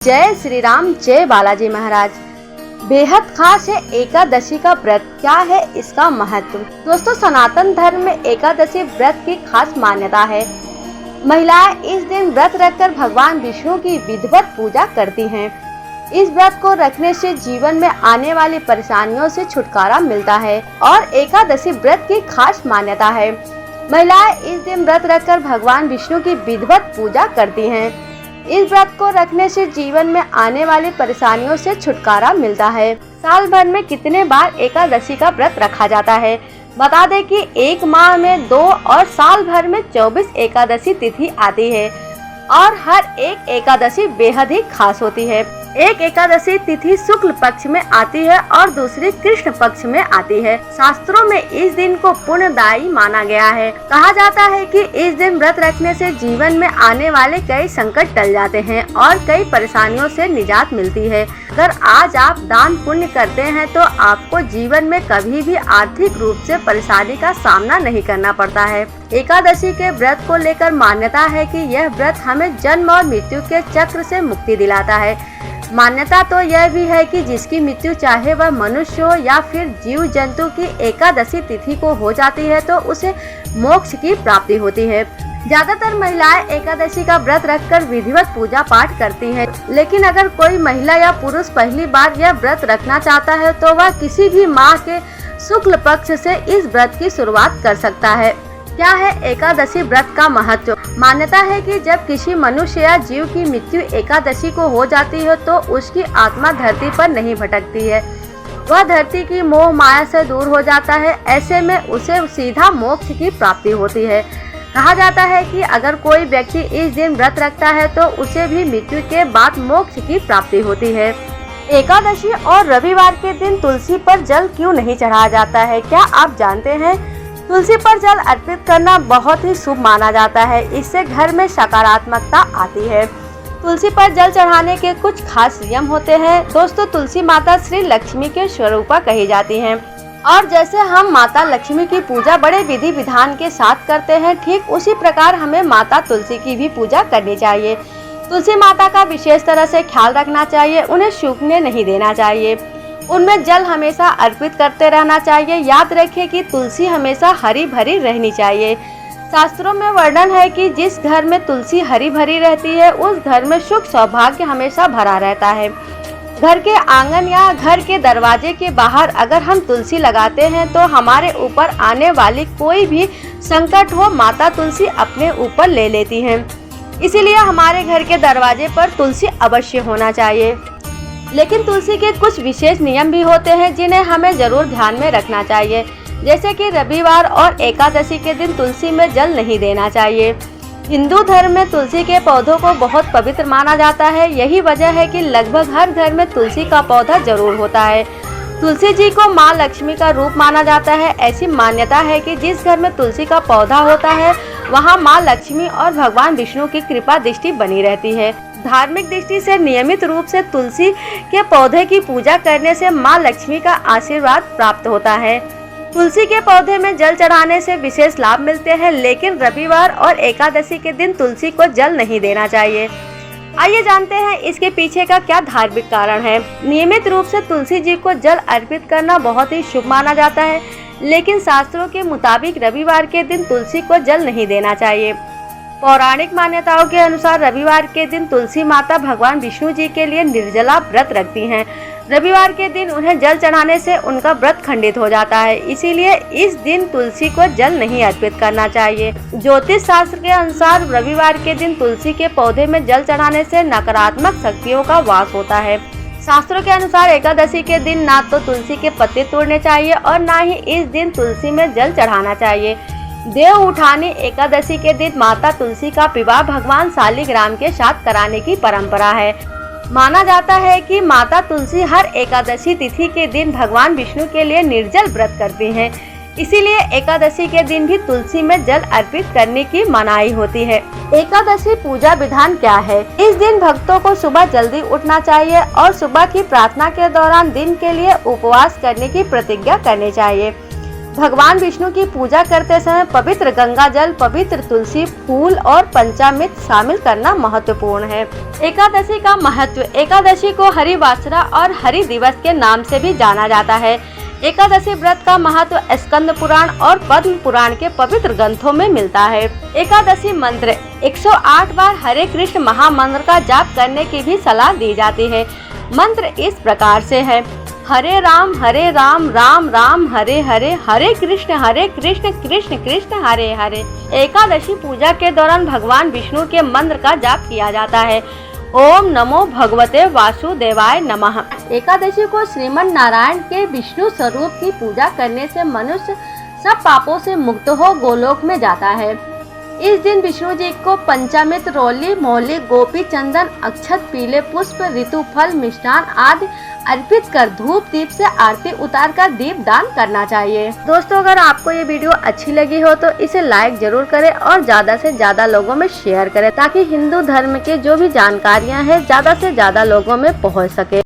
जय श्री राम, जय बालाजी महाराज। बेहद खास है एकादशी का व्रत। क्या है इसका महत्व? दोस्तों, सनातन धर्म में एकादशी व्रत की खास मान्यता है। महिलाएं इस दिन व्रत रखकर भगवान विष्णु की विधिवत पूजा करती हैं। इस व्रत को रखने से जीवन में आने वाली परेशानियों से छुटकारा मिलता है और एकादशी व्रत की खास मान्यता है। महिलाएं इस दिन व्रत रखकर भगवान विष्णु की विधिवत पूजा करती हैं। इस व्रत को रखने से जीवन में आने वाली परेशानियों से छुटकारा मिलता है। साल भर में कितने बार एकादशी का व्रत रखा जाता है? बता दें कि एक माह में 2 और साल भर में 24 एकादशी तिथि आती है और हर एक एकादशी बेहद ही खास होती है। एक एकादशी तिथि शुक्ल पक्ष में आती है और दूसरी कृष्ण पक्ष में आती है। शास्त्रों में इस दिन को पुण्यदायी माना गया है। कहा जाता है कि इस दिन व्रत रखने से जीवन में आने वाले कई संकट टल जाते हैं और कई परेशानियों से निजात मिलती है। अगर आज आप दान पुण्य करते हैं तो आपको जीवन में कभी भी आर्थिक रूप से परेशानी का सामना नहीं करना पड़ता है। एकादशी के व्रत को लेकर मान्यता है कि यह व्रत हमें जन्म और मृत्यु के चक्र से मुक्ति दिलाता है। मान्यता तो यह भी है कि जिसकी मृत्यु चाहे वह मनुष्य हो या फिर जीव जंतु की एकादशी तिथि को हो जाती है तो उसे मोक्ष की प्राप्ति होती है। ज्यादातर महिलाएं एकादशी का व्रत रखकर विधिवत पूजा पाठ करती हैं, लेकिन अगर कोई महिला या पुरुष पहली बार यह व्रत रखना चाहता है तो वह किसी भी माह के शुक्ल पक्ष से इस व्रत की शुरुआत कर सकता है। क्या है एकादशी व्रत का महत्व? मान्यता है कि जब किसी मनुष्य या जीव की मृत्यु एकादशी को हो जाती है तो उसकी आत्मा धरती पर नहीं भटकती है, वह धरती की मोह माया से दूर हो जाता है। ऐसे में उसे सीधा मोक्ष की प्राप्ति होती है। कहा जाता है कि अगर कोई व्यक्ति इस दिन व्रत रखता है तो उसे भी मृत्यु के बाद मोक्ष की प्राप्ति होती है। एकादशी और रविवार के दिन तुलसी पर जल क्यों नहीं चढ़ाया जाता है? क्या आप जानते हैं? तुलसी पर जल अर्पित करना बहुत ही शुभ माना जाता है। इससे घर में सकारात्मकता आती है। तुलसी पर जल चढ़ाने के कुछ खास नियम होते हैं। दोस्तों, तुलसी माता श्री लक्ष्मी के स्वरूपा कही जाती हैं और जैसे हम माता लक्ष्मी की पूजा बड़े विधि विधान के साथ करते हैं, ठीक उसी प्रकार हमें माता तुलसी की भी पूजा करनी चाहिए। तुलसी माता का विशेष तरह से ख्याल रखना चाहिए। उन्हें सूखने नहीं देना चाहिए। उनमें जल हमेशा अर्पित करते रहना चाहिए। याद रखें कि तुलसी हमेशा हरी भरी रहनी चाहिए। शास्त्रों में वर्णन है कि जिस घर में तुलसी हरी भरी रहती है उस घर में सुख सौभाग्य हमेशा भरा रहता है। घर के आंगन या घर के दरवाजे के बाहर अगर हम तुलसी लगाते हैं तो हमारे ऊपर आने वाली कोई भी संकट हो माता तुलसी अपने ऊपर ले लेती हैं। इसीलिए हमारे घर के दरवाजे पर तुलसी अवश्य होना चाहिए। लेकिन तुलसी के कुछ विशेष नियम भी होते हैं जिन्हें हमें जरूर ध्यान में रखना चाहिए, जैसे कि रविवार और एकादशी के दिन तुलसी में जल नहीं देना चाहिए। हिंदू धर्म में तुलसी के पौधों को बहुत पवित्र माना जाता है। यही वजह है कि लगभग हर घर में तुलसी का पौधा जरूर होता है। तुलसी जी को माँ लक्ष्मी का रूप माना जाता है। ऐसी मान्यता है कि जिस घर में तुलसी का पौधा होता है वहाँ माँ लक्ष्मी और भगवान विष्णु की कृपा दृष्टि बनी रहती है। धार्मिक दृष्टि से नियमित रूप से तुलसी के पौधे की पूजा करने से माँ लक्ष्मी का आशीर्वाद प्राप्त होता है। तुलसी के पौधे में जल चढ़ाने से विशेष लाभ मिलते हैं, लेकिन रविवार और एकादशी के दिन तुलसी को जल नहीं देना चाहिए। आइए जानते हैं इसके पीछे का क्या धार्मिक कारण है। नियमित रूप से तुलसी जी को जल अर्पित करना बहुत ही शुभ माना जाता है, लेकिन शास्त्रों के मुताबिक रविवार के दिन तुलसी को जल नहीं देना चाहिए। पौराणिक मान्यताओं के अनुसार रविवार के दिन तुलसी माता भगवान विष्णु जी के लिए निर्जला व्रत रखती हैं। रविवार के दिन उन्हें जल चढ़ाने से उनका व्रत खंडित हो जाता है, इसीलिए इस दिन तुलसी को जल नहीं अर्पित करना चाहिए। ज्योतिष शास्त्र के अनुसार रविवार के दिन तुलसी के पौधे में जल चढ़ाने से नकारात्मक शक्तियों का वास होता है। शास्त्रों के अनुसार एकादशी के दिन ना तो तुलसी के पत्ते तोड़ने चाहिए और ना ही इस दिन तुलसी में जल चढ़ाना चाहिए। देव उठानी एकादशी के दिन माता तुलसी का विवाह भगवान शालिग्राम के साथ कराने की परंपरा है। माना जाता है कि माता तुलसी हर एकादशी तिथि के दिन भगवान विष्णु के लिए निर्जल व्रत करती हैं। इसीलिए एकादशी के दिन भी तुलसी में जल अर्पित करने की मनाही होती है। एकादशी पूजा विधान क्या है? इस दिन भक्तों को सुबह जल्दी उठना चाहिए और सुबह की प्रार्थना के दौरान दिन के लिए उपवास करने की प्रतिज्ञा करनी चाहिए। भगवान विष्णु की पूजा करते समय पवित्र गंगा जल, पवित्र तुलसी, फूल और पंचामृत शामिल करना महत्वपूर्ण है। एकादशी का महत्व। एकादशी को हरिवासरा और हरि दिवस के नाम से भी जाना जाता है। एकादशी व्रत का महत्व स्कंद पुराण और पद्म पुराण के पवित्र ग्रंथों में मिलता है। एकादशी मंत्र 108 बार हरे कृष्ण महामंत्र का जाप करने की भी सलाह दी जाती है। मंत्र इस प्रकार से है: हरे राम राम राम हरे हरे, हरे कृष्ण कृष्ण कृष्ण हरे हरे। एकादशी पूजा के दौरान भगवान विष्णु के मंत्र का जाप किया जाता है। ओम नमो भगवते वासुदेवाय नमः। एकादशी को श्रीमन नारायण के विष्णु स्वरूप की पूजा करने से मनुष्य सब पापों से मुक्त हो गोलोक में जाता है। इस दिन विष्णु जी को पंचामृत, रोली, मौली, गोपी चंदन, अक्षत, पीले पुष्प, ऋतु फल, मिष्ठान आदि अर्पित कर धूप दीप से आरती उतार कर दीप दान करना चाहिए। दोस्तों, अगर आपको ये वीडियो अच्छी लगी हो तो इसे लाइक जरूर करें और ज्यादा से ज्यादा लोगों में शेयर करें, ताकि हिंदू धर्म के जो भी जानकारियाँ हैं ज्यादा से ज्यादा लोगों में पहुँच सके।